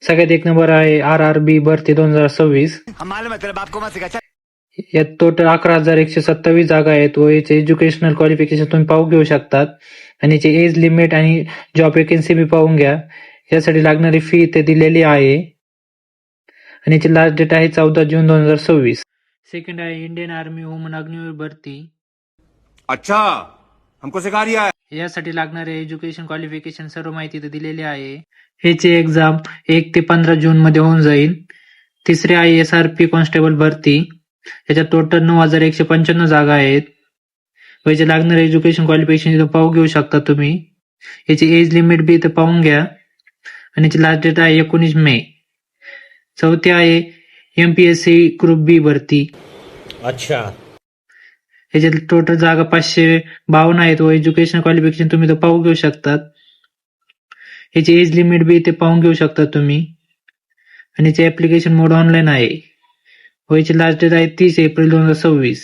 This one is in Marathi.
सगळ्यात एक नंबर आहे RRB भरती 2026. यात टोटल 11,127 जागा आहेत व याचे एज्युकेशनल क्वालिफिकेशन तुम्ही पाहू घेऊ शकतात आणि याची एज लिमिट आणि जॉब वेकेन्सी बी पाहून घ्या. यासाठी लागणारी फी इथे दिलेली आहे आणि याची लास्ट डेट आहे 14 जून 2026. सेकंड आहे इंडियन आर्मी वुमन अग्निवीर भरती. अच्छा हमको सिखा रिया है. यासाठी लागणारे एज्युकेशन क्वालिफिकेशन सर्व माहिती इथे दिलेली आहे. ह्याची एक्झाम 1 ते 15 जून मध्ये होऊन जाईल. तिसरे आहे SRP कॉन्स्टेबल भरती. याच्यात टोटल 9,195 जागा आहेत व याचे लागणारे एज्युकेशन क्वालिफिकेशन इथं पाहू घेऊ शकता तुम्ही. याची एज लिमिट बी इथं पाहून घ्या आणि याची लास्ट डेट आहे 19 मे. चौथे आहे MPSC ग्रुप बी भरती. अच्छा. याच्यात टोटल जागा 552 आहेत व एज्युकेशन क्वालिफिकेशन तुम्ही इथं पाहू घेऊ शकतात. याची एज लिमिट बी इथे पाहून घेऊ शकता तुम्ही आणि याचे ऍप्लिकेशन मोड ऑनलाईन आहे व याची लास्ट डेट आहे 30 एप्रिल 2026.